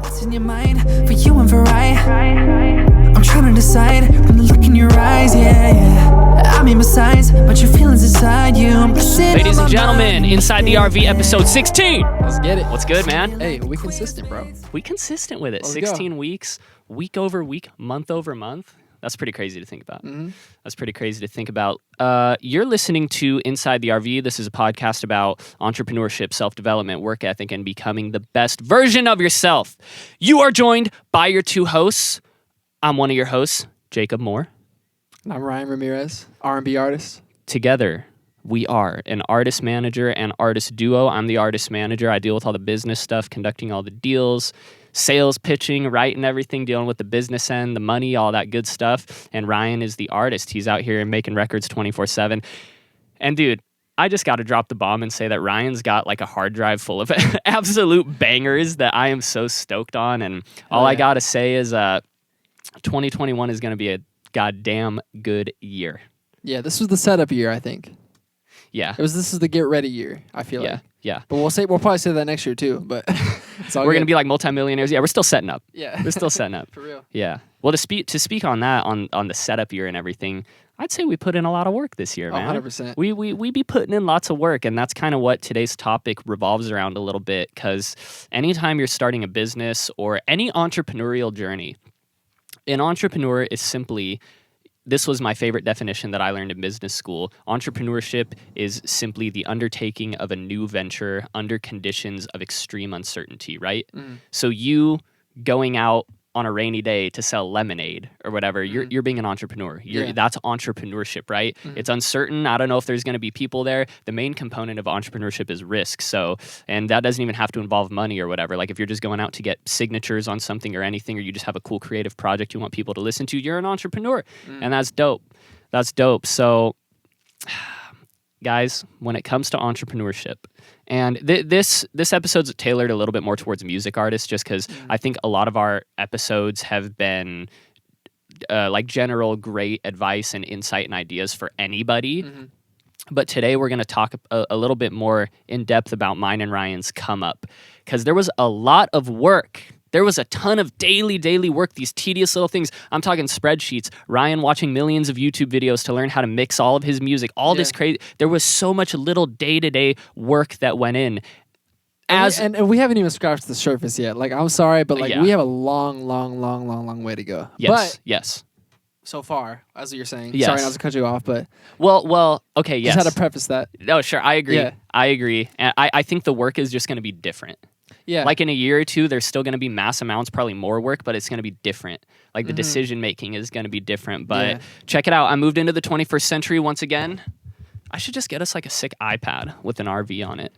What's in your mind for you and for I? I'm trying to decide from the look in your eyes, yeah. I mean besides, but your feelings inside you. Ladies and gentlemen, Inside the RV episode 16. Let's get it. What's good, man? Hey, we consistent, bro. We consistent with it. Let's 16 go. weeks, week over week, month over month. That's pretty crazy to think about. Mm-hmm. That's pretty crazy to think about. You're listening to Inside the RV. This is a podcast about entrepreneurship, self-development, work ethic, and becoming the best version of yourself. You are joined by your two hosts. I'm one of your hosts, Jacob Moore. And I'm Ryan Ramirez, R&B artist. Together, we are an artist manager and artist duo. I'm the artist manager. I deal with all the business stuff, conducting all the deals, sales, pitching, writing everything, dealing with the business end, the money, all that good stuff. And Ryan is the artist. He's out here making records 24/7. And dude, I just got to drop the bomb and say that Ryan's got like a hard drive full of absolute bangers that I am so stoked on. And all I got to say is 2021 is going to be a goddamn good year. Yeah, this was the setup year, I think. Yeah. This is the get ready year, I feel like. Yeah. But we'll probably say that next year too, but it's all We're good. going to be like multimillionaires. Yeah, we're still setting up. Yeah. We're still setting up. For real. Yeah. Well, to speak on that, on the setup year and everything, I'd say we put in a lot of work this year, man. 100%. We be putting in lots of work, and that's kind of what today's topic revolves around a little bit, because anytime you're starting a business or any entrepreneurial journey, an entrepreneur is simply, this was my favorite definition that I learned in business school. Entrepreneurship is simply the undertaking of a new venture under conditions of extreme uncertainty, right? So you going out on a rainy day to sell lemonade or whatever, you're being an entrepreneur. That's entrepreneurship, right? It's uncertain. I don't know if there's going to be people there. The main component of entrepreneurship is risk. So, and that doesn't even have to involve money or whatever. Like if you're just going out to get signatures on something or anything, or you just have a cool creative project you want people to listen to, you're an entrepreneur. And that's dope. That's dope. So guys, when it comes to entrepreneurship, and this episode's tailored a little bit more towards music artists, just because I think a lot of our episodes have been like general great advice and insight and ideas for anybody. But today we're going to talk a little bit more in depth about mine and Ryan's come up, because there was a lot of work. There was a ton of daily work, these tedious little things. I'm talking spreadsheets, Ryan watching millions of YouTube videos to learn how to mix all of his music, all this crazy. There was so much little day-to-day work that went in. And we haven't even scratched the surface yet. Like, I'm sorry, but like we have a long way to go. Yes. So far, as you're saying. Yes. Sorry not to cut you off, but Well, okay, yes. just had to preface that. No, sure, I agree. Yeah. I agree. And I think the work is just going to be different. Yeah. Like in a year or two, there's still going to be mass amounts, probably more work, but it's going to be different. Like the decision making is going to be different. But check it out. I moved into the 21st century once again. I should just get us like a sick iPad with an RV on it.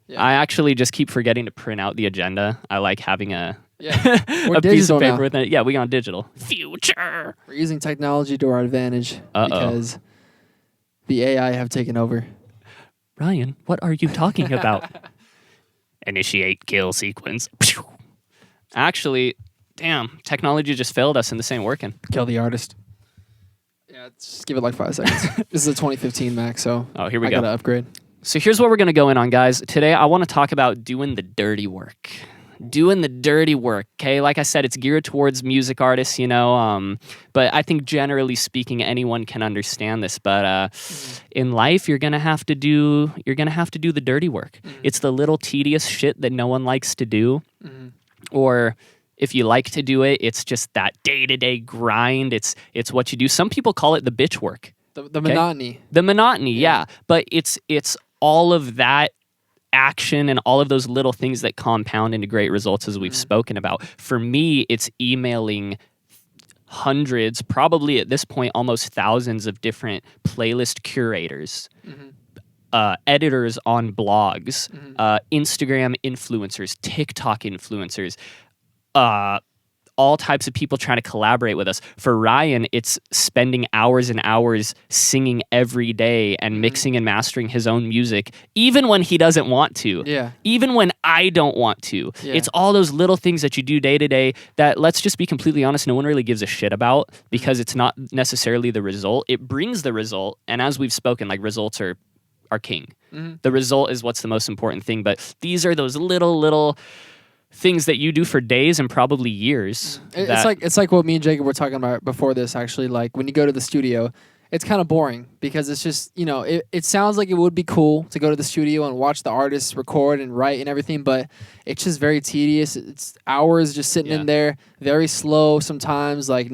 Yeah. I actually just keep forgetting to print out the agenda. I like having a piece of paper with it. Yeah, we gone digital. Future. We're using technology to our advantage because the AI have taken over. Ryan, what are you talking about? Initiate kill sequence. Actually, damn, technology just failed us and this ain't working. Kill the artist. Yeah, just give it like 5 seconds. This is a 2015 Mac, so here we I go. gotta upgrade. So here's what we're gonna go in on, guys. Today I want to talk about doing the dirty work. Doing the dirty work, okay? Like I said, it's geared towards music artists, but I think generally speaking, anyone can understand this. But in life, you're gonna have to do the dirty work. It's the little tedious shit that no one likes to do, or if you like to do it, it's just that day-to-day grind. It's what you do. Some people call it the bitch work. The monotony. The monotony, yeah. But it's all of that action and all of those little things that compound into great results, as we've spoken about. For me, it's emailing hundreds, probably at this point almost thousands of different playlist curators, editors on blogs, Instagram influencers, TikTok influencers, all types of people trying to collaborate with us. For Ryan, it's spending hours and hours singing every day and mixing and mastering his own music, even when he doesn't want to. Yeah. Even when I don't want to. Yeah. It's all those little things that you do day to day that, let's just be completely honest, no one really gives a shit about, because it's not necessarily the result. It brings the result. And as we've spoken, like, results are king. The result is what's the most important thing. But these are those little things that you do for days and probably years. It's like what me and Jacob were talking about before this, actually. Like when you go to the studio, it's kind of boring because it's just, it sounds like it would be cool to go to the studio and watch the artists record and write and everything, but it's just very tedious. It's hours just sitting in there, very slow sometimes. Like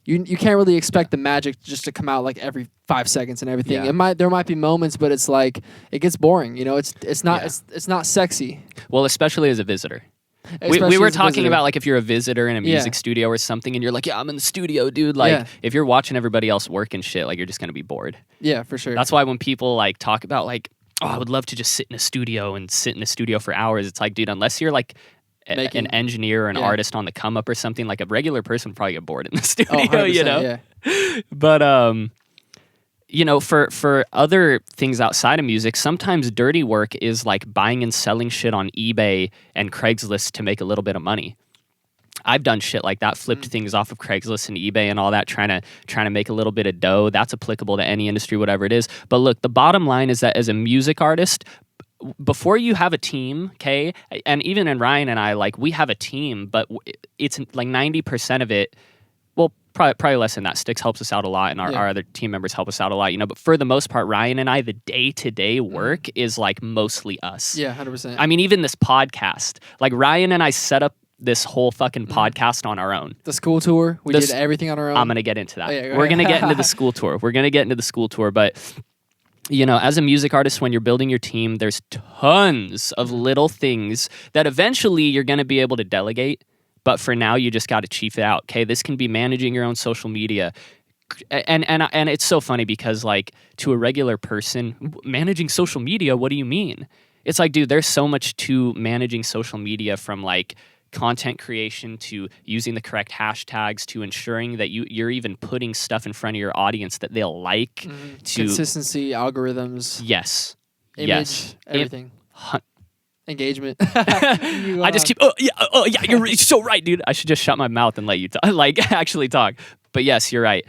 you can't really expect the magic just to come out like every 5 seconds and everything. There might be moments, but it's like it gets boring. It's not sexy. Well, especially as a visitor. We were talking about like if you're a visitor in a music studio or something and you're like, I'm in the studio, dude. Like if you're watching everybody else work and shit, like you're just going to be bored. Yeah, for sure. That's why when people like talk about like, oh, I would love to just sit in a studio for hours. It's like, dude, unless you're like an engineer or an artist on the come up or something, like a regular person would probably get bored in the studio, Yeah. But, for other things outside of music, sometimes dirty work is like buying and selling shit on eBay and Craigslist to make a little bit of money. I've done shit like that, flipped things off of Craigslist and eBay and all that, trying to make a little bit of dough. That's applicable to any industry, whatever it is. But look, the bottom line is that as a music artist, before you have a team, okay, and even in Ryan and I, like we have a team, but it's like 90% of it. Well, probably less than that. Sticks helps us out a lot, and our other team members help us out a lot. But for the most part, Ryan and I, the day-to-day work is like mostly us. Yeah, 100%. I mean, even this podcast, like Ryan and I set up this whole fucking podcast on our own. The school tour, we did everything on our own. I'm gonna get into that. We're gonna get into the school tour. But as a music artist, when you're building your team, there's tons of little things that eventually you're going to be able to delegate. But for now, you just got to chief it out. Okay, this can be managing your own social media. And it's so funny because like to a regular person, managing social media, what do you mean? It's like, dude, there's so much to managing social media, from like content creation to using the correct hashtags to ensuring that you're even putting stuff in front of your audience that they'll like. To consistency, algorithms, image, everything. Engagement. I just keep you're so right, dude. I should just shut my mouth and let you actually talk. But yes, you're right.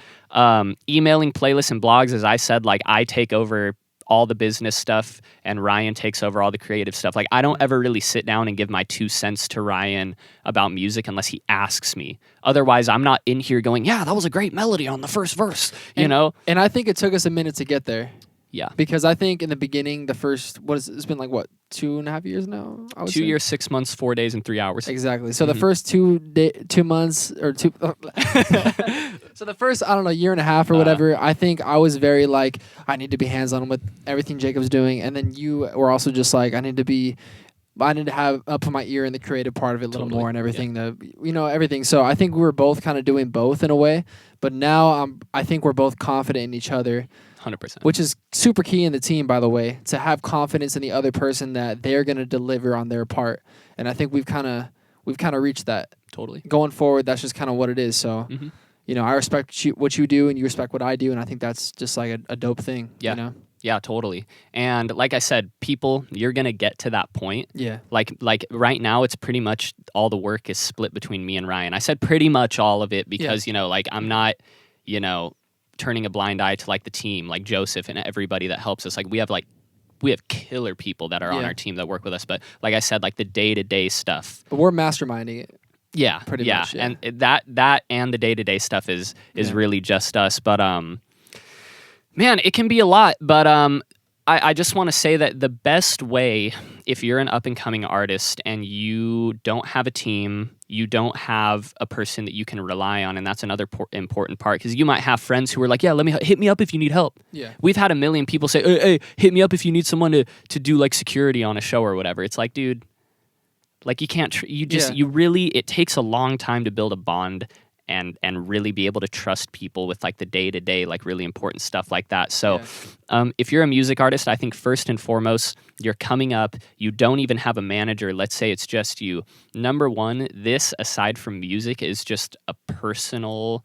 Emailing playlists and blogs, as I said, like I take over all the business stuff and Ryan takes over all the creative stuff. Like I don't ever really sit down and give my 2 cents to Ryan about music unless he asks me. Otherwise, I'm not in here going, yeah, that was a great melody on the first verse, And I think it took us a minute to get there. Yeah. Because I think in the beginning, it's been like, 2.5 years now? 2 years, 6 months, 4 days, and 3 hours. Exactly. So the first 2 months or two... So the first, I don't know, year and a half or whatever, I think I was very like, I need to be hands-on with everything Jacob's doing. And then you were also just like, I need to have put my ear in the creative part of it a little more and everything, everything. So I think we were both kind of doing both in a way. But now I think we're both confident in each other. 100%. Which is super key in the team, by the way, to have confidence in the other person that they're going to deliver on their part. And I think we've kind of reached that. Totally. Going forward, that's just kind of what it is. So, I respect what you do and you respect what I do. And I think that's just like a dope thing. Yeah. Yeah, totally. And like I said, people, you're going to get to that point. Yeah. Like right now, it's pretty much all the work is split between me and Ryan. I said pretty much all of it because, I'm not, turning a blind eye to like the team, like Joseph and everybody that helps us. Like we have killer people that are on our team that work with us. But like I said, like the day-to-day stuff. But we're masterminding it. Yeah. Pretty much. Yeah. And that and the day-to-day stuff is really just us. But man, it can be a lot. But I just want to say that the best way, if you're an up-and-coming artist and you don't have a team, you don't have a person that you can rely on, and that's another important part, because you might have friends who are like, yeah, hit me up if you need help. Yeah. We've had a million people say, hey, hit me up if you need someone to do like security on a show or whatever. It's like, dude, like you can't, it takes a long time to build a bond and really be able to trust people with like the day-to-day, like really important stuff like that. So if you're a music artist, I think first and foremost, you're coming up, you don't even have a manager. Let's say it's just you. Number one, this, aside from music, is just a personal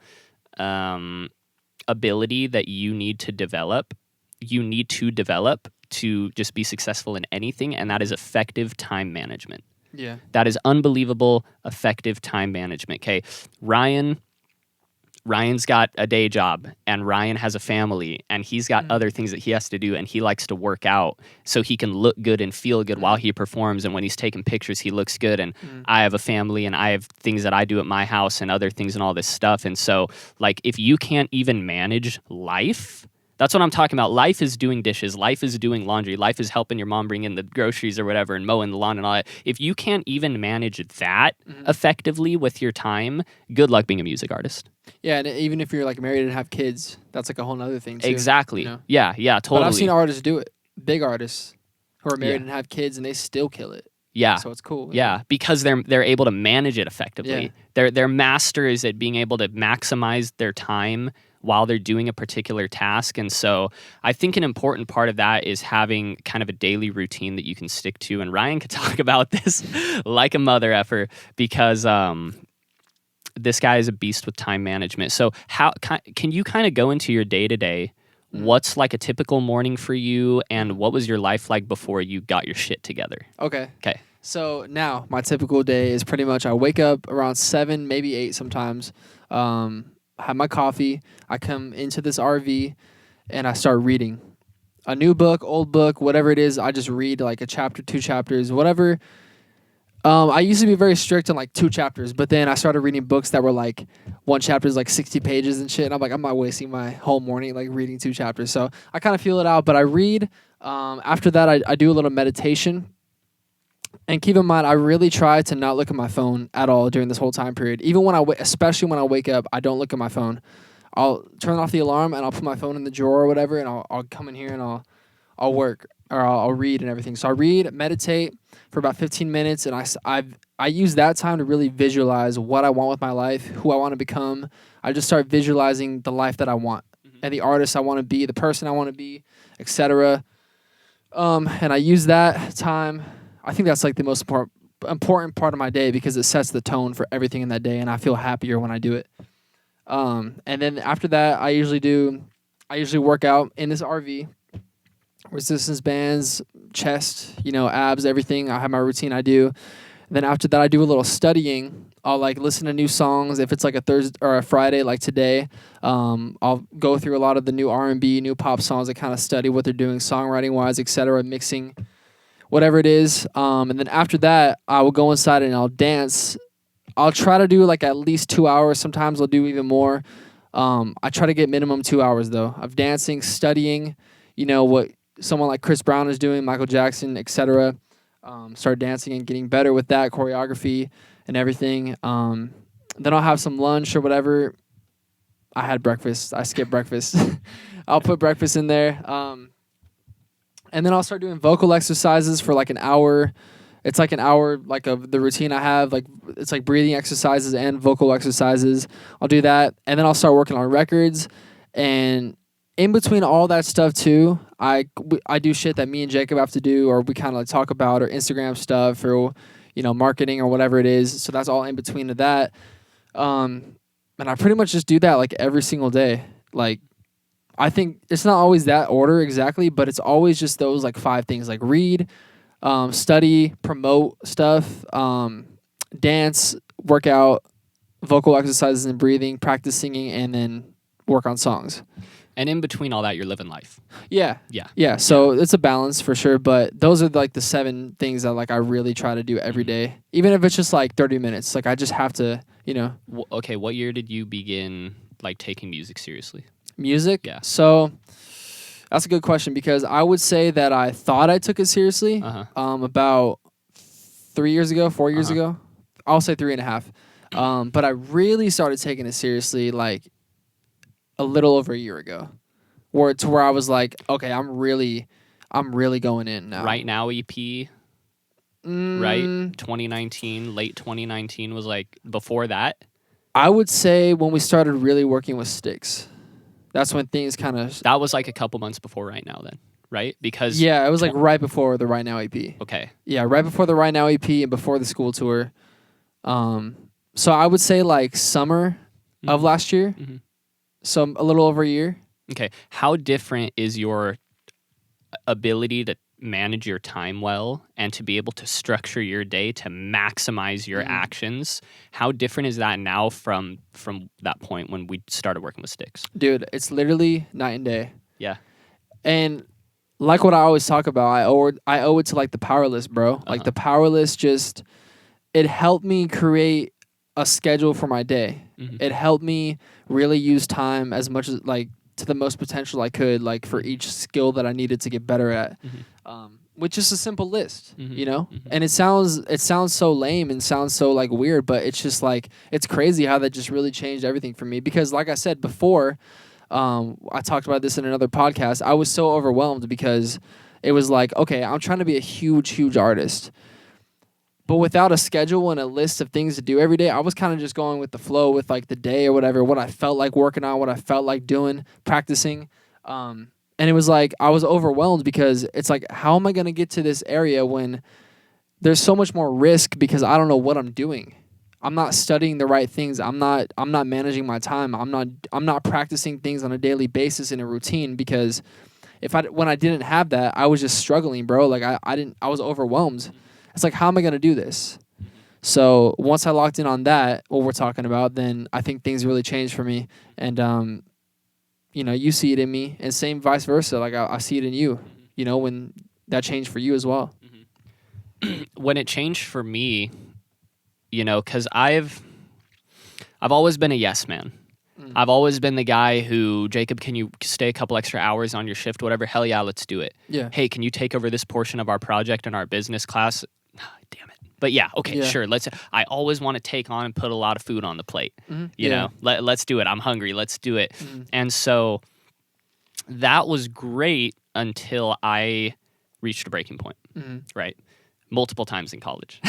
ability that you need to develop. You need to develop to just be successful in anything, and that is effective time management. Yeah. That is unbelievable, effective time management. Okay, Ryan Ryan's got a day job and Ryan has a family and he's got other things that he has to do and he likes to work out so he can look good and feel good while he performs. And when he's taking pictures, he looks good. And I have a family and I have things that I do at my house and other things and all this stuff. And so, like, if you can't even manage life, that's what I'm talking about. Life is doing dishes. Life is doing laundry. Life is helping your mom bring in the groceries or whatever and mowing the lawn and all that. If you can't even manage that effectively with your time, good luck being a music artist. Yeah, and even if you're like married and have kids, that's like a whole nother thing too. Exactly. You know? Yeah, totally. But I've seen artists do it. Big artists who are married and have kids, and they still kill it. Yeah. So it's cool. Yeah, because they're able to manage it effectively. Yeah. They're masters at being able to maximize their time while they're doing a particular task. And so I think an important part of that is having kind of a daily routine that you can stick to. And Ryan could talk about this like a mother effer because this guy is a beast with time management. So how can you kind of go into your day-to-day? What's like a typical morning for you, and what was your life like before you got your shit together? Okay. Okay. So now my typical day is pretty much I wake up around 7, maybe 8 sometimes. Have my coffee. I come into this RV and I start reading a new book, old book, whatever it is. I just read like a chapter, 2 chapters, whatever. I used to be very strict on like 2 chapters, but then I started reading books that were like 1 chapter is like 60 pages and shit. And I'm like, I'm not wasting my whole morning like reading 2 chapters. So I kind of feel it out, but I read. After that, I do a little meditation. And keep in mind, I really try to not look at my phone at all during this whole time period. Even when especially when I wake up, I don't look at my phone. I'll turn off the alarm and I'll put my phone in the drawer or whatever, and I'll come in here and I'll work or I'll read and everything. So I read, meditate for about 15 minutes, and I use that time to really visualize what I want with my life, who I want to become. I just start visualizing the life that I want and the artist I want to be, the person I want to be, etc. And I use that time. I think that's like the most important part of my day because it sets the tone for everything in that day, and I feel happier when I do it. And then after that, I usually work out in this RV, resistance bands, chest, abs, everything. I have my routine I do. Then after that, I do a little studying. I'll like listen to new songs. If it's like a Thursday or a Friday, like today, I'll go through a lot of the new R&B, new pop songs. I kind of study what they're doing, songwriting wise, etc., mixing, whatever it is. And then after that, I will go inside and I'll dance. I'll try to do like at least 2 hours. Sometimes I'll do even more. I try to get minimum 2 hours though of dancing, studying, what someone like Chris Brown is doing, Michael Jackson, etc. Start dancing and getting better with that choreography and everything. Then I'll have some lunch or whatever. I had breakfast. I skipped breakfast. I'll put breakfast in there. And then I'll start doing vocal exercises for like an hour. It's like an hour like of the routine I have. Like it's like breathing exercises and vocal exercises. I'll do that. And then I'll start working on records. And in between all that stuff too, I do shit that me and Jacob have to do, or we kind of like talk about, or Instagram stuff, or marketing or whatever it is. So that's all in between of that. And I pretty much just do that like every single day. Like I think it's not always that order exactly, but it's always just those like 5 things, like read, study, promote stuff, dance, workout, vocal exercises and breathing, practice singing, and then work on songs. And in between all that, you're living life. Yeah. So it's a balance for sure, but those are like the 7 things that like I really try to do every day, even if it's just like 30 minutes. Like I just have to, Okay, what year did you begin like taking music seriously? Music? Yeah. So that's a good question because I would say that I thought I took it seriously about 3 years ago, 4 years ago. I'll say 3.5. But I really started taking it seriously like a little over a year ago, where I was like, okay, I'm really going in now. Right Now EP, right? 2019, late 2019 was like before that. I would say when we started really working with Sticks, that's when things kind of. That was like a couple months before Right Now, then, right? Because it was like right before the Right Now EP. Okay. Yeah, right before the Right Now EP and before the school tour. So I would say like summer of last year. So a little over a year. Okay. How different is your ability to manage your time well and to be able to structure your day to maximize your actions. How different is that now from that point when we started working with sticks? Dude, it's literally night and day. Yeah. And like what I always talk about, I owe it to like the power list, bro. Like the power list just, it helped me create a schedule for my day. It helped me really use time as much as like to the most potential I could, like for each skill that I needed to get better at. Which is a simple list, you know? And it sounds so lame and sounds so like weird, but it's just like, it's crazy how that just really changed everything for me. Because like I said before, I talked about this in another podcast, I was so overwhelmed because it was like, okay, I'm trying to be a huge artist. But without a schedule and a list of things to do every day, I was kind of just going with the flow with like the day or whatever, what I felt like working on, what I felt like doing, practicing. And it was like I was overwhelmed because it's like, how am I going to get to this area when there's so much more risk because I don't know what I'm doing. I'm not studying the right things. I'm not managing my time. I'm not practicing things on a daily basis in a routine because when I didn't have that, I was just struggling, bro. Like I was overwhelmed. It's like, how am I going to do this? So once I locked in on that, what we're talking about, then I think things really changed for me. And, you know, you see it in me and same vice versa. Like I see it in you, you know, when that changed for you as well. When it changed for me, you know, because I've always been a yes man. I've always been the guy who, Jacob, can you stay a couple extra hours on your shift, whatever? Hell yeah, let's do it. Yeah. Hey, can you take over this portion of our project in our business class? Damn it. But yeah, okay, sure. I always want to take on and put a lot of food on the plate. You know, let's do it. I'm hungry. Let's do it. And so that was great until I reached a breaking point, right? Multiple times in college.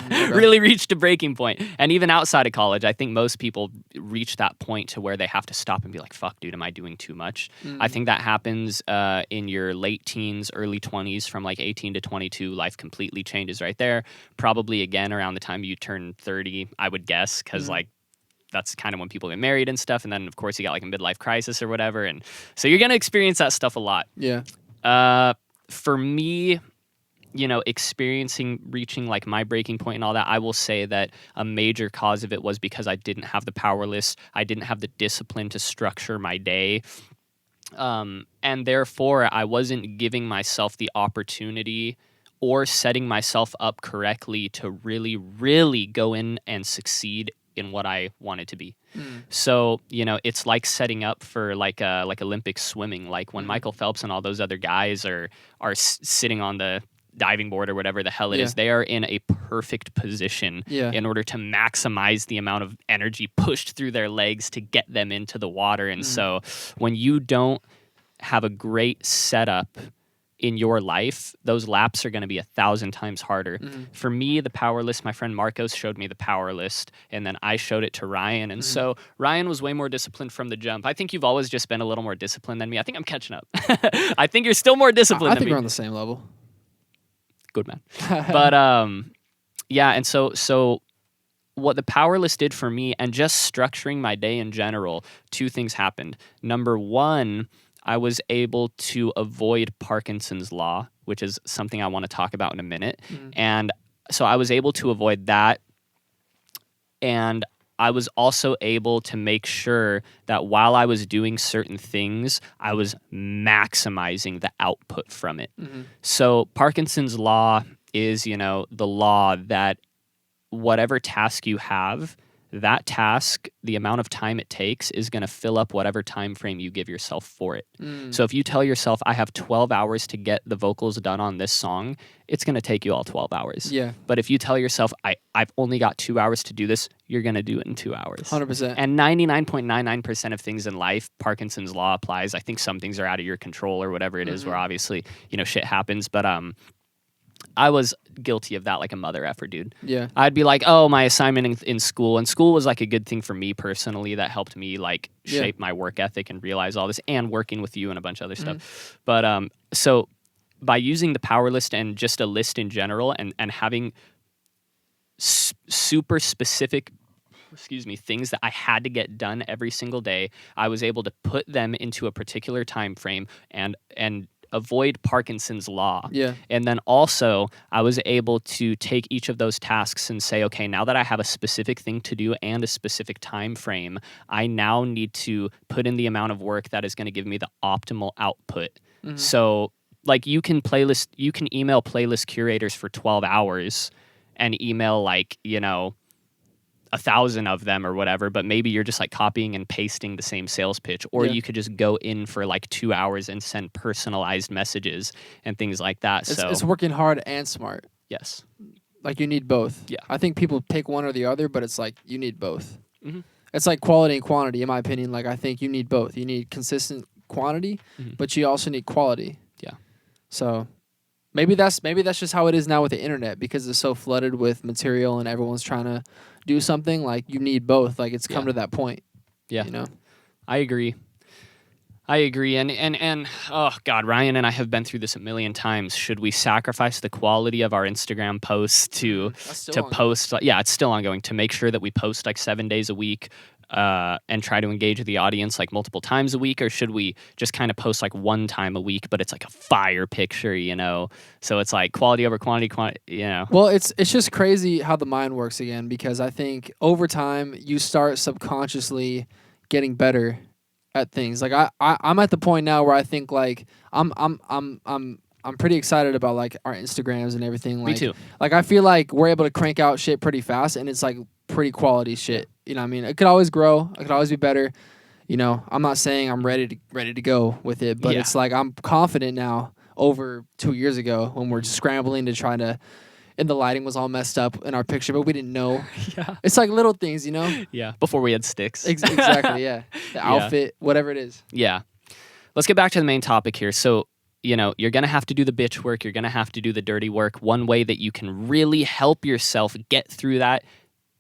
Really reached a breaking point. And even outside of college, I think most people reach that point to where they have to stop and be like, fuck, dude, am I doing too much? I think that happens in your late teens, early 20s, from like 18 to 22. Life completely changes right there. Probably again around the time you turn 30, I would guess, because like that's kind of when people get married and stuff. And then, of course, you got like a midlife crisis or whatever. And so you're going to experience that stuff a lot. Yeah. For me, you know, reaching like my breaking point and all that, I will say that a major cause of it was because I didn't have the power list. I didn't have the discipline to structure my day. And therefore, I wasn't giving myself the opportunity or setting myself up correctly to really, really go in and succeed in what I wanted to be. So, you know, it's like setting up for like Olympic swimming. Like when Michael Phelps and all those other guys are sitting on the diving board or whatever the hell it is, they are in a perfect position in order to maximize the amount of energy pushed through their legs to get them into the water. And so when you don't have a great setup in your life, those laps are going to be 1,000 times harder. For me, the power list, my friend Marcos showed me the power list, and then I showed it to Ryan. And so Ryan was way more disciplined from the jump. I think you've always just been a little more disciplined than me. I think I'm catching up. I think you're still more disciplined I than think me. we're on the same level. Good man. But yeah, and so what the power list did for me and just structuring my day in general, two things happened. Number one, I was able to avoid Parkinson's law, which is something I want to talk about in a minute. And so I was able to avoid that. And I was also able to make sure that while I was doing certain things, I was maximizing the output from it. So Parkinson's law is, you know, the law that whatever task you have, that task, the amount of time it takes is going to fill up whatever time frame you give yourself for it. So if you tell yourself, I have 12 hours to get the vocals done on this song, it's going to take you all 12 hours. Yeah. But if you tell yourself, I've only got 2 hours to do this, you're going to do it in 2 hours. 100%. And 99.99% of things in life, Parkinson's law applies. I think some things are out of your control or whatever it is, where obviously, you know, shit happens. But I was guilty of that like a mother effer, dude. Yeah. I'd be like, oh, my assignment in school. And school was like a good thing for me personally that helped me like shape my work ethic and realize all this, and working with you and a bunch of other stuff. But so by using the power list and just a list in general and having super specific things that I had to get done every single day, I was able to put them into a particular time frame and avoid Parkinson's law. Yeah. And then also, I was able to take each of those tasks and say, okay, now that I have a specific thing to do and a specific time frame, I now need to put in the amount of work that is going to give me the optimal output. Mm-hmm. So, like, you can email playlist curators for 12 hours and email, like, 1,000 of them or whatever, but maybe you're just like copying and pasting the same sales pitch, or you could just go in for like 2 hours and send personalized messages and things like that. It's working hard and smart. Yes. Like, you need both. Yeah. I think people pick one or the other, but it's like you need both. Mm-hmm. It's like quality and quantity, in my opinion. Like, I think you need both. You need consistent quantity, but you also need quality. Yeah. So maybe that's just how it is now with the internet, because it's so flooded with material and everyone's trying to do something. Like, you need both. Like, it's come to that point. Yeah. You know? I agree. And oh God, Ryan and I have been through this a million times. Should we sacrifice the quality of our Instagram posts to post? Yeah, it's still ongoing, to make sure that we post like 7 days a week and try to engage the audience like multiple times a week? Or should we just kind of post like one time a week, but it's like a fire picture, So it's like quality over quantity, Well, it's just crazy how the mind works again, because I think over time you start subconsciously getting better at things. Like, I'm at the point now where I think like I'm pretty excited about like our Instagrams and everything. Like, Me too. Like, I feel like we're able to crank out shit pretty fast, and it's like pretty quality shit. You know what I mean? It could always grow. It could always be better. I'm not saying I'm ready to go with it, but it's like I'm confident now over 2 years ago when we're scrambling to try to, and the lighting was all messed up in our picture, but we didn't know. Yeah. It's like little things, Yeah. Before we had sticks. Exactly, yeah. The outfit, whatever it is. Yeah. Let's get back to the main topic here. So, you're going to have to do the bitch work. You're going to have to do the dirty work. One way that you can really help yourself get through that,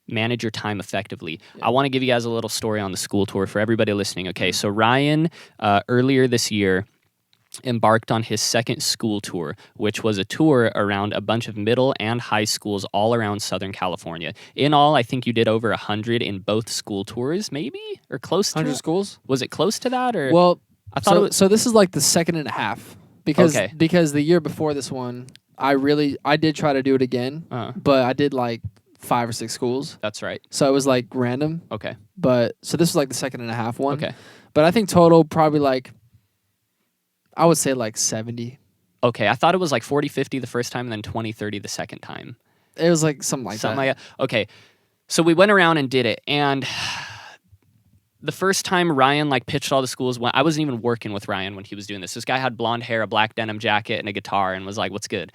manage your time effectively. Yeah. I want to give you guys a little story on the school tour for everybody listening. Okay, so Ryan, earlier this year, embarked on his second school tour, which was a tour around a bunch of middle and high schools all around Southern California. In all, I think you did over 100 in both school tours, maybe? Or close to 100 schools? Was it close to that? Or Well, I thought so this is like the second and a half. Because the year before this one, I did try to do it again, but I did like 5 or 6 schools. That's right. So it was like random. Okay. But so this was like the second and a half one. Okay. But I think total probably like, I would say like 70. Okay, I thought it was like 40, 50 the first time and then 20, 30 the second time. It was like something like that. Okay, so we went around and did it, and the first time Ryan like pitched all the schools, I wasn't even working with Ryan when he was doing this. This guy had blonde hair, a black denim jacket, and a guitar, and was like, "What's good?"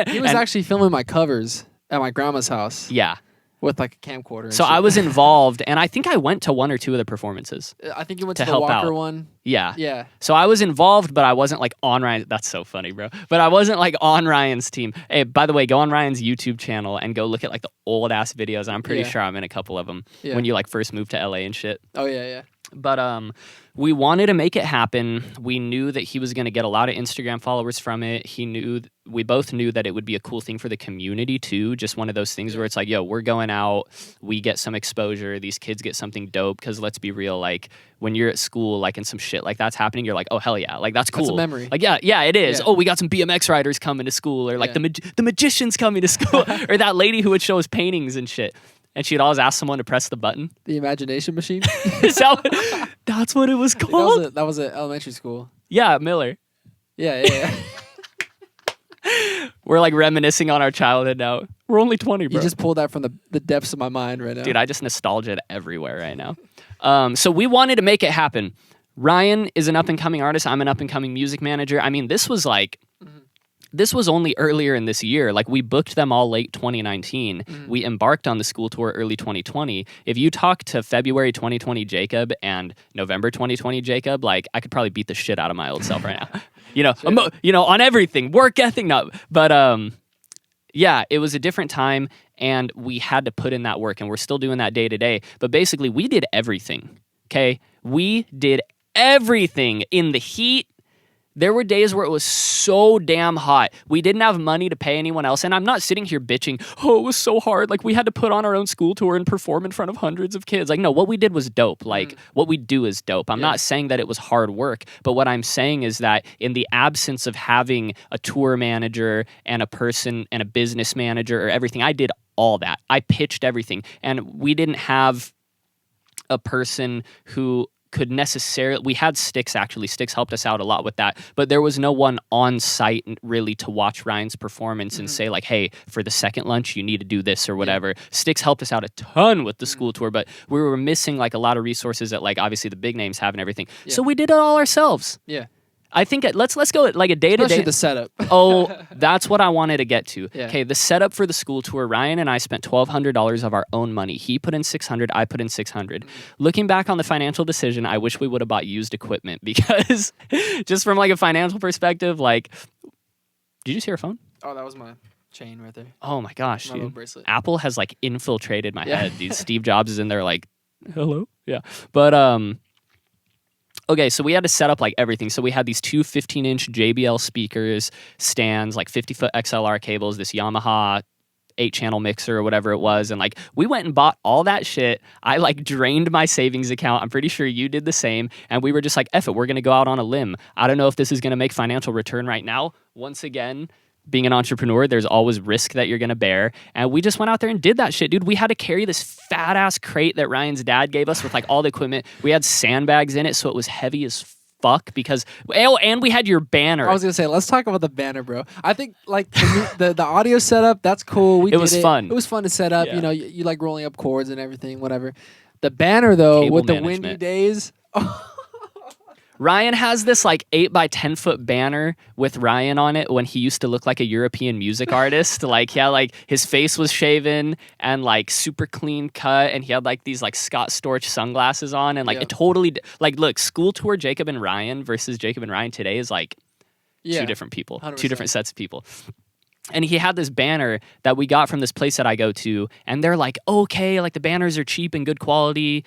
He was actually filming my covers at my grandma's house. Yeah. With like a camcorder. So I was involved, and I think I went to 1 or 2 of the performances. I think you went to the help Walker out. one. Yeah. Yeah. So I was involved, but I wasn't like on Ryan. That's so funny, bro. But I wasn't like on Ryan's team. Hey, by the way, go on Ryan's YouTube channel and go look at like the old ass videos. And I'm pretty sure I'm in a couple of them when you like first moved to LA and shit. Oh yeah. But we wanted to make it happen. We knew that he was going to get a lot of Instagram followers from it. We both knew that it would be a cool thing for the community too. Just one of those things where it's like, yo, we're going out, we get some exposure, these kids get something dope. Because let's be real, like when you're at school, like and some shit like that's happening, you're like, oh hell yeah, like that's cool. That's a memory. Like yeah, it is. Yeah. Oh, we got some BMX riders coming to school, or like the magician's coming to school, or that lady who would show us paintings and shit. And she'd always ask someone to press the button. The imagination machine? That's what it was called? That was at elementary school. Yeah, Miller. Yeah. We're like reminiscing on our childhood now. We're only 20, bro. You just pulled that from the depths of my mind right now. Dude, I just nostalgia everywhere right now. So we wanted to make it happen. Ryan is an up-and-coming artist. I'm an up-and-coming music manager. I mean, this was only earlier in this year. Like, we booked them all late 2019. We embarked on the school tour early 2020. If you talk to February 2020 Jacob and November 2020 Jacob, like, I could probably beat the shit out of my old self right now. On everything, work ethic, no. But yeah, it was a different time, and we had to put in that work, and we're still doing that day to day. But basically, we did everything. Okay, we did everything in the heat, There were days where it was so damn hot. We didn't have money to pay anyone else. And I'm not sitting here bitching, oh, it was so hard. Like, we had to put on our own school tour and perform in front of hundreds of kids. Like, no, what we did was dope. Like, what we do is dope. I'm not saying that it was hard work, but what I'm saying is that in the absence of having a tour manager and a person and a business manager or everything, I did all that. I pitched everything. And we didn't have a person who could necessarily, we had Sticks actually. Sticks helped us out a lot with that, but there was no one on site really to watch Ryan's performance and say like, hey, for the second lunch, you need to do this or whatever. Sticks helped us out a ton with the school tour, but we were missing like a lot of resources that like obviously the big names have and everything. So we did it all ourselves. Yeah. I think let's go like a day to day. Especially the setup. Oh, that's what I wanted to get to. Yeah. Okay, the setup for the school tour. Ryan and I spent $1,200 of our own money. He put in $600. I put in $600. Looking back on the financial decision, I wish we would have bought used equipment because, just from like a financial perspective, like, did you just hear a phone? Oh, that was my chain right there. Oh my gosh, My little dude. bracelet. Apple has like infiltrated my head. Dude, Steve Jobs is in there like, hello, yeah, but okay, so we had to set up like everything. So we had these two 15-inch JBL speakers, stands, like 50-foot XLR cables, this Yamaha 8-channel mixer or whatever it was. And like we went and bought all that shit. I like drained my savings account. I'm pretty sure you did the same. And we were just like, F it, we're going to go out on a limb. I don't know if this is going to make financial return right now. Once again, being an entrepreneur, there's always risk that you're going to bear. And we just went out there and did that shit, dude. We had to carry this fat ass crate that Ryan's dad gave us with like all the equipment. We had sandbags in it, so it was heavy as fuck because, oh, and we had your banner. I was going to say, let's talk about the banner, bro. I think like the audio setup, that's cool. It was fun. It was fun to set up. Yeah. You know, you like rolling up chords and everything, whatever. The banner, though, Cable with the management. windy days. Ryan has this like 8 by 10 foot banner with Ryan on it when he used to look like a European music artist. Like, yeah, like his face was shaven and like super clean cut, and he had like these like Scott Storch sunglasses on, and like it totally like look, school tour Jacob and Ryan versus Jacob and Ryan today is like two different people, 100%. two different sets of people. And he had this banner that we got from this place that I go to, and they're like, okay, like the banners are cheap and good quality,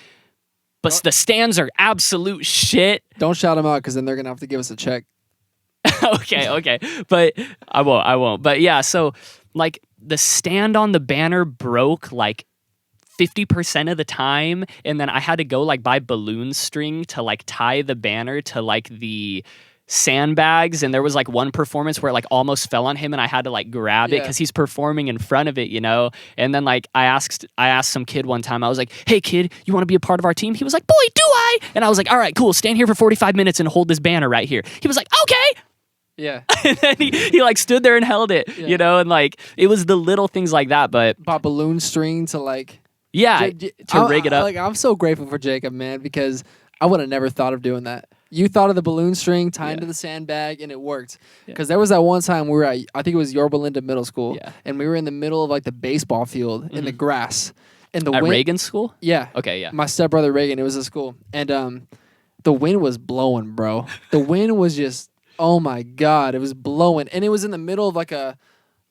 but the stands are absolute shit. Don't shout them out because then they're going to have to give us a check. Okay. But I won't. But yeah, so like the stand on the banner broke like 50% of the time. And then I had to go like buy balloon string to like tie the banner to like the sandbags. And there was like one performance where it like almost fell on him and I had to like grab it because he's performing in front of it, you know? And then like I asked some kid one time, I was like, hey kid, you want to be a part of our team? He was like, boy, do I? And I was like, all right, cool. Stand here for 45 minutes and hold this banner right here. He was like, okay. Yeah. And then he like stood there and held it, you know? And like, it was the little things like that, but. Bought balloon string to like. Yeah, to rig it up. Like, I'm so grateful for Jacob, man, because I would have never thought of doing that. You thought of the balloon string tying to the sandbag, and it worked. Because there was that one time we were at, I think it was Yorba Linda Middle School, and we were in the middle of like the baseball field in the grass. And the At wind, Reagan School? Yeah. Okay, yeah. My stepbrother Reagan, it was a school. And the wind was blowing, bro. The wind was just, oh my God, it was blowing. And it was in the middle of it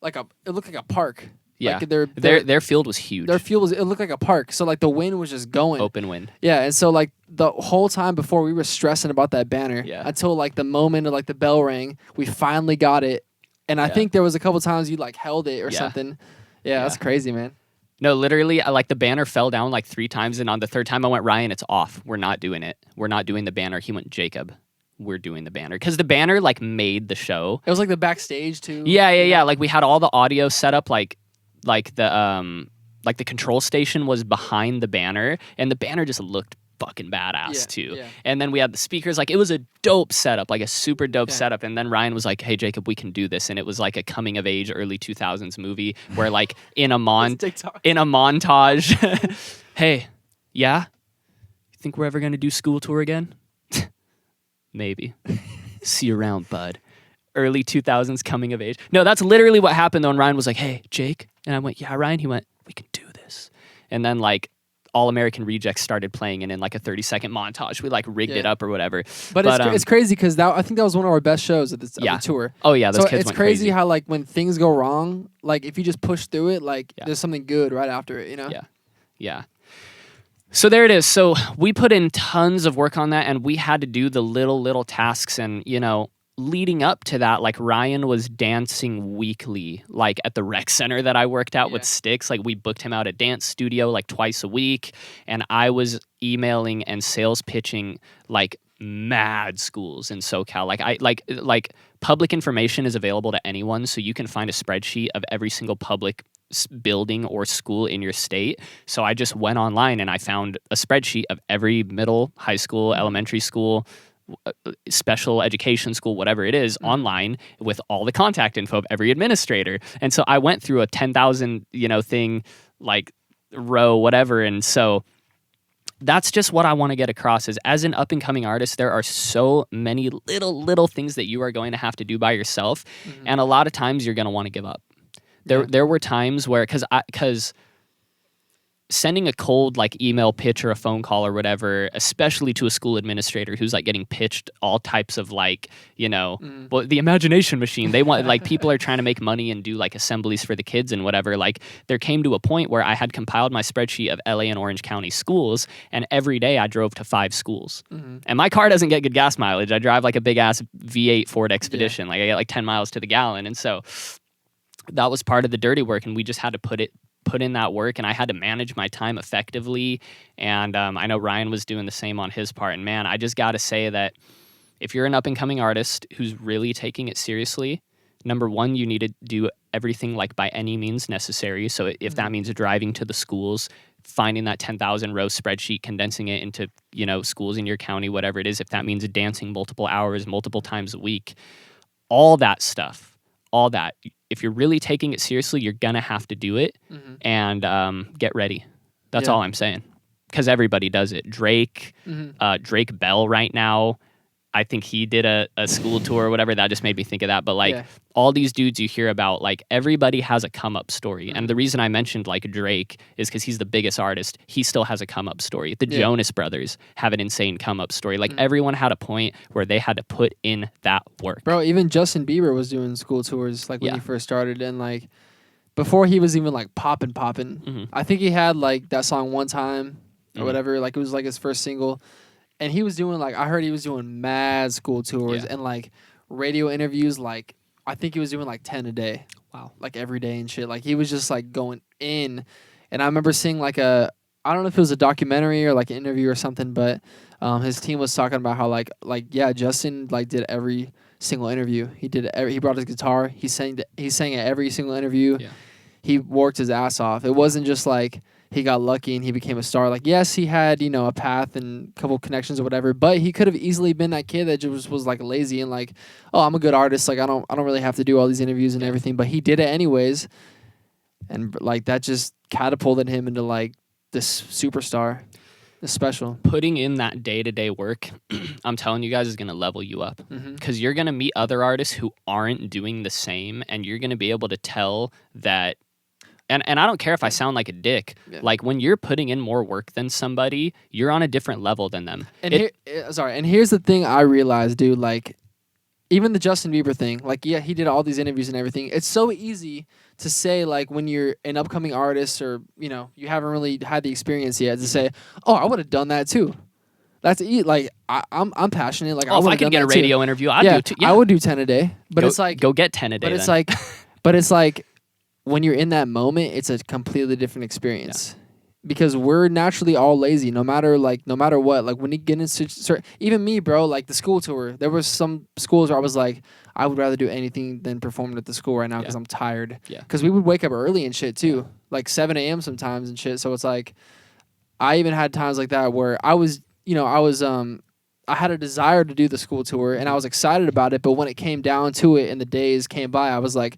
looked like a park. Yeah, like their field was huge. Their field was, it looked like a park. So like the wind was just going. Open wind. Yeah, and so like the whole time before we were stressing about that banner until like the moment of like the bell rang, we finally got it. And I think there was a couple times you like held it or something. Yeah, that's crazy, man. No, literally, like the banner fell down like 3 times, and on the 3rd time I went, Ryan, it's off. We're not doing it. We're not doing the banner. He went, Jacob, we're doing the banner. Because the banner like made the show. It was like the backstage too. Yeah. Like we had all the audio set up like the control station was behind the banner, and the banner just looked fucking badass too. Yeah. And then we had the speakers, like it was a dope setup, like a super dope setup. And then Ryan was like, hey Jacob, we can do this. And it was like a coming of age early 2000s movie where like in a montage, hey, yeah? You think we're ever gonna do school tour again? Maybe. See you around, bud. Early 2000s coming of age. No, that's literally what happened though. And Ryan was like, hey, Jake. And I went, yeah, Ryan. He went, we can do this. And then like All American Rejects started playing, and in like a 30-second montage, we like rigged it up or whatever. But it's crazy because I think that was one of our best shows of the tour. Oh yeah, those so kids it's went crazy how like when things go wrong, like if you just push through it, like there's something good right after it, you know? Yeah. So there it is. So we put in tons of work on that, and we had to do the little tasks, and you know, leading up to that, like Ryan was dancing weekly, like at the rec center that I worked at with Sticks. Like we booked him out at dance studio like twice a week, and I was emailing and sales pitching like mad schools in SoCal. Like public information is available to anyone, so you can find a spreadsheet of every single public building or school in your state. So I just went online and I found a spreadsheet of every middle, high school, elementary school, special education school, whatever it is, online with all the contact info of every administrator. And so I went through a 10,000, thing, like row, whatever. And so that's just what I want to get across is as an up and coming artist, there are so many little things that you are going to have to do by yourself. And a lot of times you're going to want to give up. There were times where, because sending a cold like email pitch or a phone call or whatever, especially to a school administrator who's like getting pitched all types of like, well, the imagination machine, they want like people are trying to make money and do like assemblies for the kids and whatever. Like there came to a point where I had compiled my spreadsheet of LA and Orange County schools, and every day I drove to 5 schools. And my car doesn't get good gas mileage. I drive like a big ass V8 Ford Expedition. Like I get like 10 miles to the gallon. And so that was part of the dirty work, and we just had to put in that work, and I had to manage my time effectively. And I know Ryan was doing the same on his part. And man, I just got to say that if you're an up and coming artist who's really taking it seriously, number one, you need to do everything like by any means necessary. So if that means driving to the schools, finding that 10,000 row spreadsheet, condensing it into, schools in your county, whatever it is, if that means dancing multiple hours, multiple times a week, all that stuff, all that. If you're really taking it seriously, you're going to have to do it and get ready. That's all I'm saying. Because everybody does it. Drake Bell right now, I think he did a school tour or whatever. That just made me think of that. But like all these dudes you hear about, like everybody has a come up story. And the reason I mentioned like Drake is because he's the biggest artist. He still has a come up story. The Jonas Brothers have an insane come up story. Like everyone had a point where they had to put in that work. Bro, even Justin Bieber was doing school tours like when he first started, and like before he was even like popping. I think he had like that song One Time or whatever. Like it was like his first single. And he was doing like, I heard he was doing mad school tours and like radio interviews. Like I think he was doing like 10 a day. Wow. Like every day and shit. Like he was just like going in. And I remember seeing like I don't know if it was a documentary or like an interview or something, but his team was talking about how like Justin like did every single interview. He brought his guitar. He sang at every single interview. Yeah. He worked his ass off. It wasn't just like he got lucky and he became a star. Like, yes, he had, a path and a couple connections or whatever, but he could have easily been that kid that just was like lazy and like, oh, I'm a good artist. Like, I don't really have to do all these interviews and everything, but he did it anyways. And like, that just catapulted him into like this superstar, this special. Putting in that day-to-day work, I'm telling you guys, is going to level you up because you're going to meet other artists who aren't doing the same, and you're going to be able to tell that. And I don't care if I sound like a dick. Yeah. Like when you're putting in more work than somebody, you're on a different level than them. And here's the thing I realized, dude. Like even the Justin Bieber thing. Like he did all these interviews and everything. It's so easy to say like when you're an upcoming artist or you haven't really had the experience yet to say, oh, I would have done that too. That's like I'm passionate. Like if I could get a radio interview, I'd do it too. Yeah. I would do 10 a day. But it's like go get 10 a day. But it's like. When you're in that moment, it's a completely different experience because we're naturally all lazy, no matter what. Like when you get into even me, bro, like the school tour, there was some schools where I was like, I would rather do anything than perform at the school right now because I'm tired. Yeah. Because we would wake up early and shit too, like 7 a.m. sometimes and shit. So it's like, I even had times like that where I had a desire to do the school tour and I was excited about it, but when it came down to it and the days came by, I was like,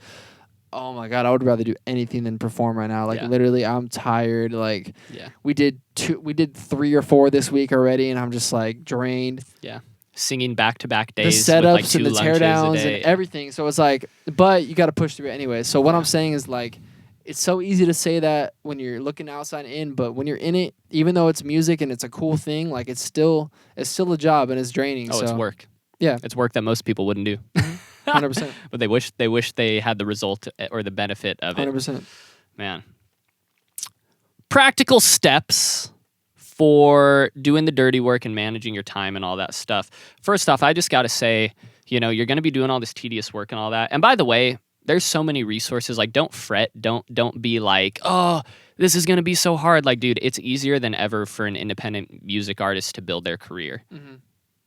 oh my God, I would rather do anything than perform right now. Like literally, I'm tired. Like we did 3 or 4 this week already, and I'm just like drained. Yeah, singing back-to-back days. The setups with, like, and the teardowns and everything. So it's like, but you got to push through it anyway. So what I'm saying is like, it's so easy to say that when you're looking outside in, but when you're in it, even though it's music and it's a cool thing, like it's still a job and it's draining. Oh, so. It's work. Yeah, it's work that most people wouldn't do. 100%. But they wish they had the result or the benefit of it. 100%. Man. Practical steps for doing the dirty work and managing your time and all that stuff. First off, I just got to say, You're going to be doing all this tedious work and all that. And by the way, there's so many resources. Like, don't fret. Don't be like, oh, this is going to be so hard. Like, dude, it's easier than ever for an independent music artist to build their career. Mm-hmm.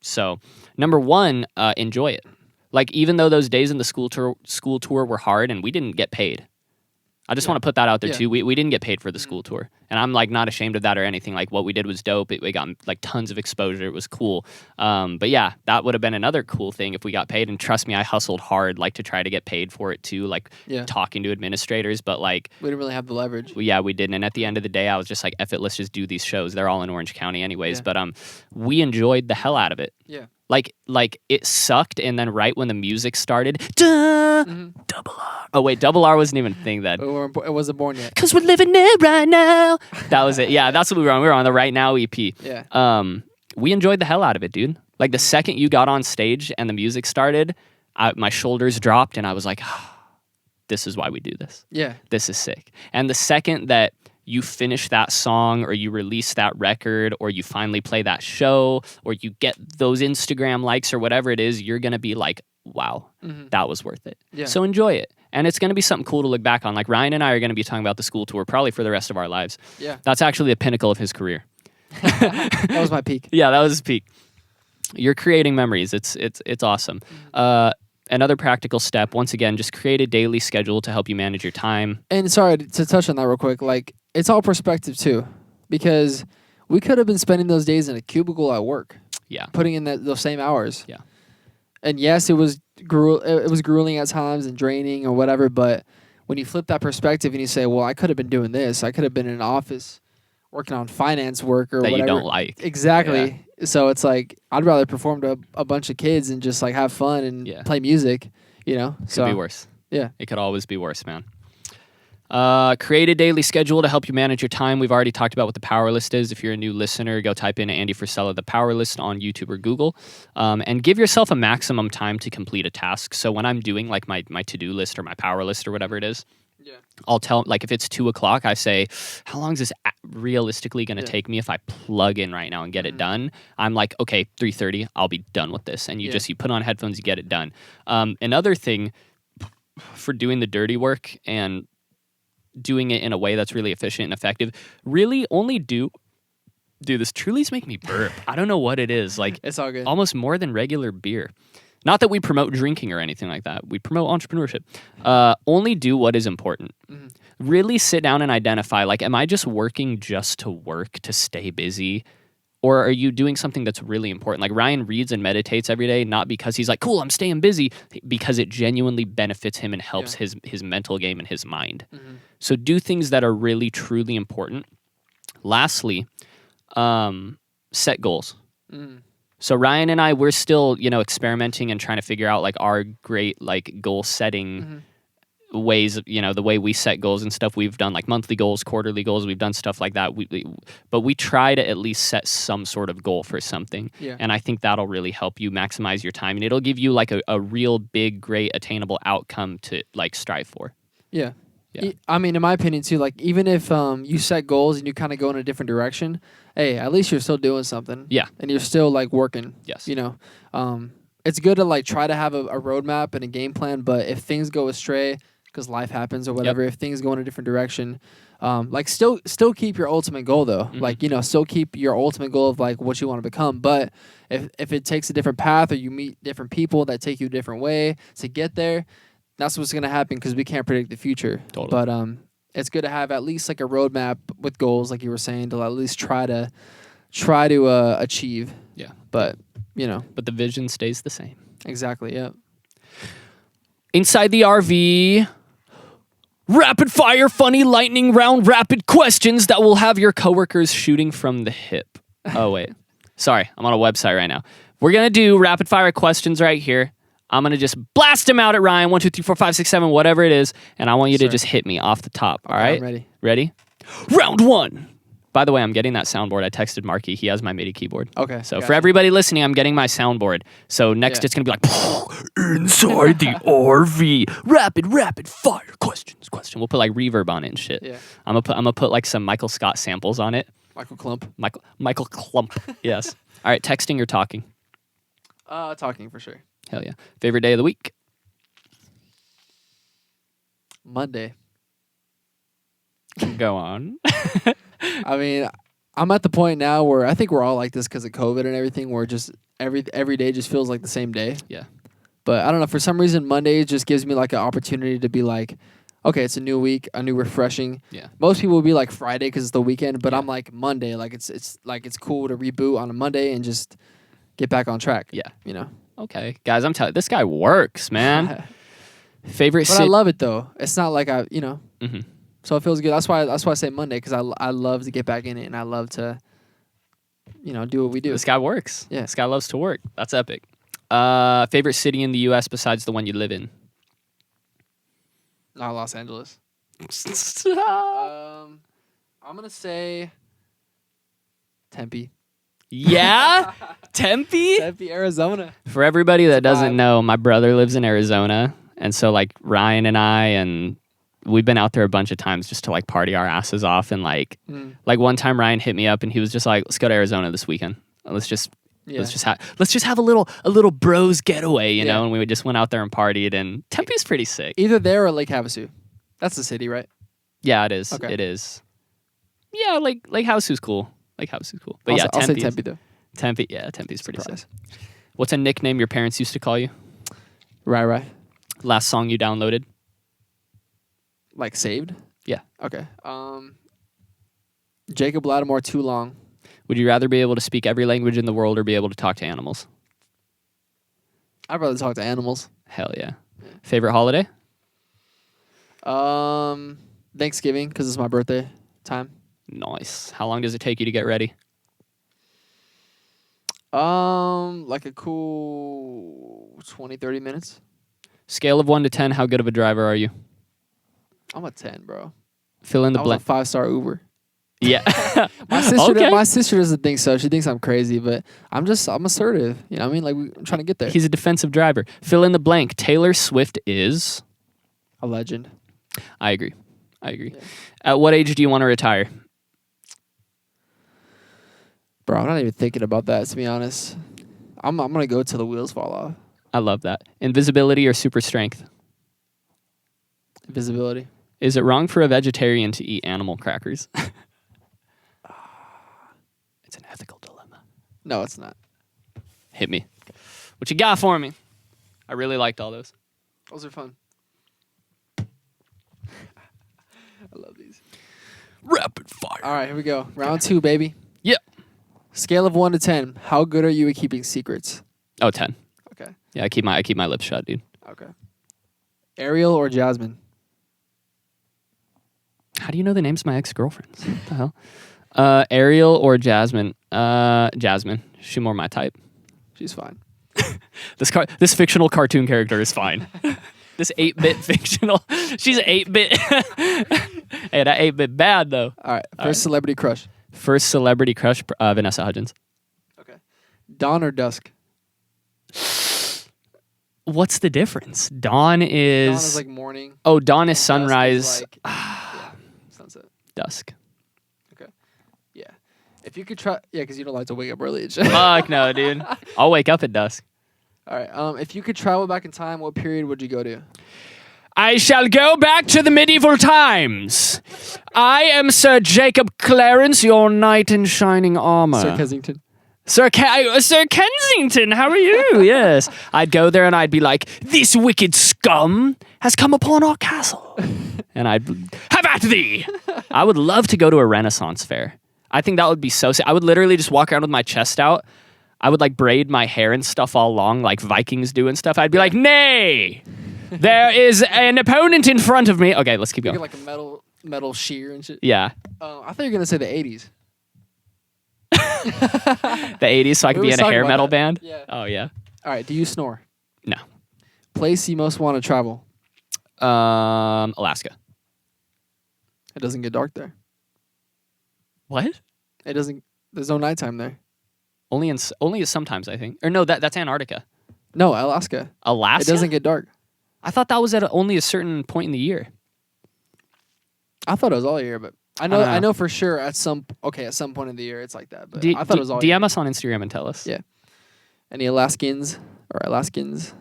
So, number one, enjoy it. Like, even though those days in the school tour were hard and we didn't get paid. I just want to put that out there too. We didn't get paid for the school tour, and I'm like not ashamed of that or anything. Like, what we did was dope. We got like tons of exposure. It was cool. But yeah, that would have been another cool thing if we got paid. And trust me, I hustled hard like to try to get paid for it too. Like talking to administrators, but like we didn't really have the leverage. Yeah, we didn't. And at the end of the day, I was just like, F it, let's just do these shows. They're all in Orange County anyways. But we enjoyed the hell out of it. Yeah. Like it sucked, and then right when the music started, Double R. Oh wait, Double R wasn't even a thing then. It wasn't born yet. 'Cause we're living it right now. That was it. Yeah, that's what we were on. We were on the Right Now EP. Yeah. We enjoyed the hell out of it, dude. Like the second you got on stage and the music started, my shoulders dropped, and I was like, this is why we do this. Yeah. This is sick. And the second that you finish that song or you release that record or you finally play that show or you get those Instagram likes or whatever it is, you're going to be like, wow, that was worth it. Yeah. So enjoy it. And it's going to be something cool to look back on. Like Ryan and I are going to be talking about the school tour probably for the rest of our lives. Yeah. That's actually the pinnacle of his career. That was my peak. Yeah, that was his peak. You're creating memories. It's awesome. Another practical step, once again, just create a daily schedule to help you manage your time. And sorry to touch on that real quick, like it's all perspective too, because we could have been spending those days in a cubicle at work. Yeah. Putting in those same hours. Yeah. And yes, it was grueling at times and draining or whatever, but when you flip that perspective and you say, well, I could have been doing this. I could have been in an office working on finance work or that whatever. You don't like. Exactly. Yeah. So it's like, I'd rather perform to a bunch of kids and just like have fun and play music, you know? Could be worse. Yeah. It could always be worse, man. Create a daily schedule to help you manage your time. We've already talked about what the power list is. If you're a new listener, go type in Andy Frisella, the power list on YouTube or Google, and give yourself a maximum time to complete a task. So when I'm doing like my to-do list or my power list or whatever it is, I'll tell, like if it's 2:00, I say, how long is this realistically going to take me if I plug in right now and get it done? I'm like, okay, 3:30, I'll be done with this. And you put on headphones, you get it done. Another thing for doing the dirty work and doing it in a way that's really efficient and effective, really only Dude, this Truly's make me burp. I don't know what it is. Like, it's all good. Almost more than regular beer. Not that we promote drinking or anything like that. We promote entrepreneurship. Only do what is important. Mm-hmm. Really sit down and identify, like, am I just working just to work, to stay busy? Or are you doing something that's really important? Like Ryan reads and meditates every day, not because he's like, cool, I'm staying busy, because it genuinely benefits him and helps his mental game and his mind. Mm-hmm. So do things that are really, truly important. Lastly, set goals. Mm. So Ryan and I, we're still, experimenting and trying to figure out like our great like goal setting ways, the way we set goals and stuff. We've done like monthly goals, quarterly goals. We've done stuff like that. But we try to at least set some sort of goal for something. Yeah. And I think that'll really help you maximize your time. And it'll give you like a real big, great, attainable outcome to like strive for. Yeah. Yeah. I mean, in my opinion too, like even if you set goals and you kind of go in a different direction, hey, at least you're still doing something. Yeah. And you're still like working. Yes. It's good to like try to have a roadmap and a game plan, but if things go astray, because life happens or whatever, if things go in a different direction, like still keep your ultimate goal though. Mm-hmm. Like, still keep your ultimate goal of like what you want to become. But if it takes a different path or you meet different people that take you a different way to get there, that's what's going to happen because we can't predict the future. Totally. But it's good to have at least like a roadmap with goals, like you were saying, to at least try to achieve. Yeah. But, But the vision stays the same. Exactly, yeah. Inside the RV, rapid fire, funny lightning round, rapid questions that will have your coworkers shooting from the hip. Oh, wait. Sorry, I'm on a website right now. We're going to do rapid fire questions right here. I'm going to just blast them out at Ryan, 1, 2, 3, 4, 5, 6, 7, whatever it is, and I want you to just hit me off the top, all right? I'm ready. Ready? Round 1. By the way, I'm getting that soundboard. I texted Marky. He has my MIDI keyboard. Okay. So for everybody listening, I'm getting my soundboard. So next it's going to be like, inside the RV, rapid fire questions. We'll put like reverb on it and shit. Yeah. I'm gonna put like some Michael Scott samples on it. Michael Klump. Michael Klump. Yes. All right, texting or talking? Talking for sure. Hell yeah. Favorite day of the week? Monday. Go on. I mean, I'm at the point now where I think we're all like this because of COVID and everything, where just every day just feels like the same day. Yeah. But I don't know, for some reason Monday just gives me like an opportunity to be like, okay, it's a new week, a new refreshing. Yeah. Most people will be like Friday because it's the weekend, but Yeah. I'm like Monday, like it's like it's cool to reboot on a Monday and just get back on track. Yeah. You know. Okay. Guys, I'm telling you, this guy works, man. Favorite But I love it though. It's not like Mm-hmm. so it feels good. That's why I say Monday, because I love to get back in it and I love to, do what we do. This guy works. Yeah. This guy loves to work. That's epic. Favorite city in the U.S. besides the one you live in? Not Los Angeles. Yeah? I'm gonna say Tempe. Tempe? Tempe, Arizona. For everybody that It's a doesn't vibe. know, my brother lives in Arizona. And so, like, Ryan and I, and we've been out there a bunch of times just to, like, party our asses off. And, like one time Ryan hit me up and he was just like, let's go to Arizona this weekend. Let's just have a little bros getaway, you know? And we just went out there and partied. And Tempe's pretty sick. Either there or Lake Havasu. That's the city, right? Yeah, it is. Okay. It is. Yeah, Lake Havasu's cool. Lake Havasu's cool. But I'll say Tempe. Tempe though. Tempe, yeah, Tempe's pretty sick. Surprise. What's a nickname your parents used to call you? Right. Last song you downloaded? Like saved? Yeah. Okay. Jacob Lattimore, Too Long. Would you rather be able to speak every language in the world or be able to talk to animals? I'd rather talk to animals. Hell yeah. Favorite holiday? Thanksgiving, because it's my birthday time. Nice. How long does it take you to get ready? Like a cool 20, 30 minutes. Scale of 1 to 10, how good of a driver are you? I'm a 10, bro. Fill in the I was a blank. 5-star Uber. Yeah. My sister, Okay. my sister doesn't think so. She thinks I'm crazy, but I'm assertive. You know what I mean? Like, I'm trying to get there. He's a defensive driver. Fill in the blank. Taylor Swift is? A legend. I agree. Yeah. At what age do you want to retire? Bro, I'm not even thinking about that, to be honest. I'm going to go till the wheels fall off. I love that. Invisibility or super strength? Invisibility. Is it wrong for a vegetarian to eat animal crackers? It's an ethical dilemma. No, it's not. Hit me. What you got for me? I really liked all those. Those are fun. I love these. Rapid fire. All right, here we go. Round 2, baby. Yeah. Scale of 1 to 10. How good are you at keeping secrets? Oh, 10. Okay. Yeah, I keep my lips shut, dude. Okay. Ariel or Jasmine? How do you know the names of my ex-girlfriends? What the hell? Ariel or Jasmine? Jasmine. She's more my type. She's fine. This fictional cartoon character is fine. This 8-bit fictional. She's 8-bit. Hey, that 8-bit bad, though. All right. First celebrity crush. First celebrity crush, Vanessa Hudgens. Okay. Dawn or dusk? What's the difference? Dawn is... Dawn is like morning. Oh, dawn is Dusk sunrise. like, yeah, sunset. Dusk. Okay. Yeah. If you could try... Yeah, because you don't like to wake up early and shit. Fuck no, dude. I'll wake up at dusk. All right. If you could travel back in time, what period would you go to? I shall go back to the medieval times. I am Sir Jacob Clarence, your knight in shining armor. Sir Kensington. Sir Kensington, how are you? Yes. I'd go there and I'd be like, this wicked scum has come upon our castle. And I'd, have at thee. I would love to go to a Renaissance fair. I think that would be so sick. I would literally just walk around with my chest out. I would like braid my hair and stuff all long like Vikings do and stuff. I'd be like, nay, there is an opponent in front of me. Okay, let's keep You going. get like a metal shear and shit. Yeah. I thought you were going to say the 80s. The 80s so I could We be was in a talking hair about metal that. band. Yeah. Oh, yeah. All right. Do you snore? No. Place you most want to travel? Alaska. It doesn't get dark there. What? It doesn't. There's no nighttime there. Only sometimes, I think. Or no, that's Antarctica. No, Alaska. Alaska? It doesn't get dark. I thought that was at only a certain point in the year. I thought it was all year, but I don't know. know for sure at some point in the year it's like that. But I thought it was all DM year. us on Instagram and tell us. Yeah. Any Alaskans All right, Alaskans.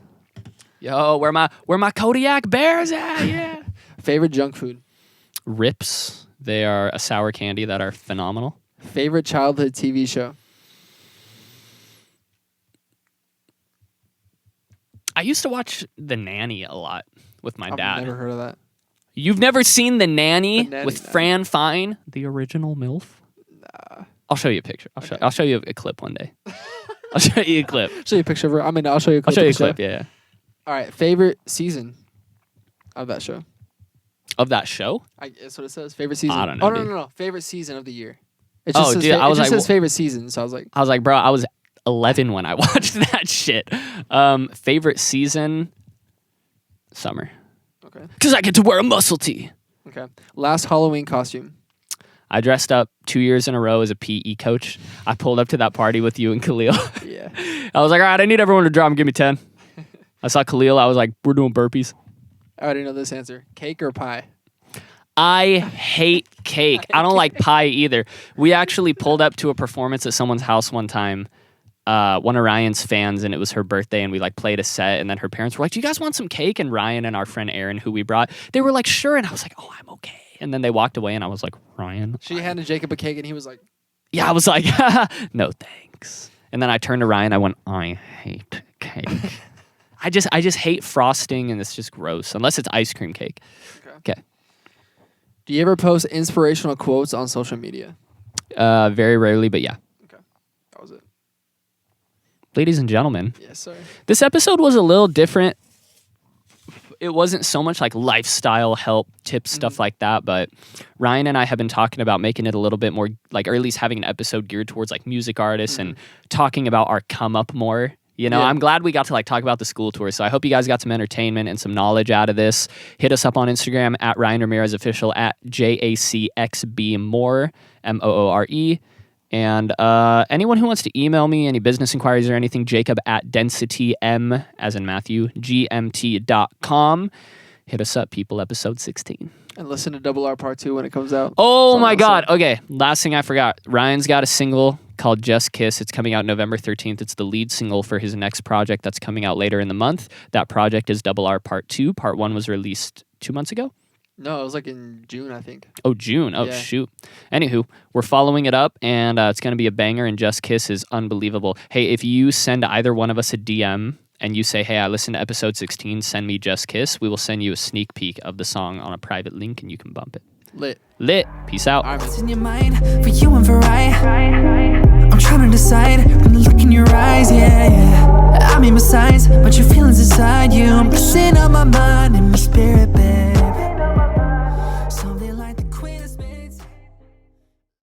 Yo, where my Kodiak Bears at? Yeah. Favorite junk food. Rips. They are a sour candy that are phenomenal. Favorite childhood TV show. I used to watch The Nanny a lot with my dad. I've never heard of that. You've never seen The Nanny, The Nanny, with no. Fran Fine, the original MILF? Nah. I'll show you a picture. Okay. I'll show you a clip one day. I'll show you a clip. Show you a picture of her. I mean, I'll show you a I'll clip. show you a of the clip, show. yeah. All right, favorite season of that show. Of that show? That's what it says. Favorite season. I don't know, Oh, no, dude. no. Favorite season of the year. It Oh, says dude, I was it just like, says favorite season, so I was like, bro, I was 11 when I watched that shit. Favorite season? Summer. okay. Because I get to wear a muscle tee. Okay. Last Halloween costume. I dressed up 2 years in a row as a PE coach. I pulled up to that party with you and Khalil. Yeah. I was like, all right, I need everyone to drop and give me 10. I saw Khalil. I was like, we're doing burpees. I already know this answer. Cake or pie? I hate cake. I don't like pie either. We actually pulled up to a performance at someone's house one time, one of Ryan's fans, and it was her birthday, and we like played a set, and then her parents were like, do you guys want some cake? And Ryan and our friend Aaron, who we brought, they were like, sure. And I was like, oh, I'm okay. And then they walked away, and I was like, Ryan? She handed Jacob a cake, and he was like, Yeah, I was like, no thanks. And then I turned to Ryan, I went, I hate cake. I just hate frosting, and it's just gross, unless it's ice cream cake. Okay. do you ever post inspirational quotes on social media? Very rarely, but yeah. Okay. That was it. Ladies and gentlemen, Yes, sir. this episode was a little different. It wasn't so much like lifestyle help tips, stuff like that, but Ryan and I have been talking about making it a little bit more like, or at least having an episode geared towards like music artists and talking about our come up more. You know, Yeah. I'm glad we got to like talk about the school tour. So I hope you guys got some entertainment and some knowledge out of this. Hit us up on Instagram at Ryan Ramirez Official, at JACXB Moore, MOORE. And anyone who wants to email me any business inquiries or anything, Jacob at densitym, as in Matthew, gmt.com. Hit us up, people, episode 16. And listen to Double R Part 2 when it comes out. Oh So my awesome. God. Okay, last thing I forgot. Ryan's got a single called Just Kiss. It's coming out November 13th. It's the lead single for his next project that's coming out later in the month. That project is Double R Part 2. Part 1 was released 2 months ago. No, it was like in June, I think. Oh, June. Oh, Yeah. shoot. Anywho, we're following it up, and it's going to be a banger, and Just Kiss is unbelievable. Hey, if you send either one of us a DM and you say, hey, I listened to episode 16, send me Just Kiss, we will send you a sneak peek of the song on a private link, and you can bump it. Lit. Lit. Peace out. All right, man. What's in your mind for you and for I'm trying to decide when I look in your eyes, yeah, yeah. I mean besides, but your feelings inside you. I'm messing up my mind and my spirit.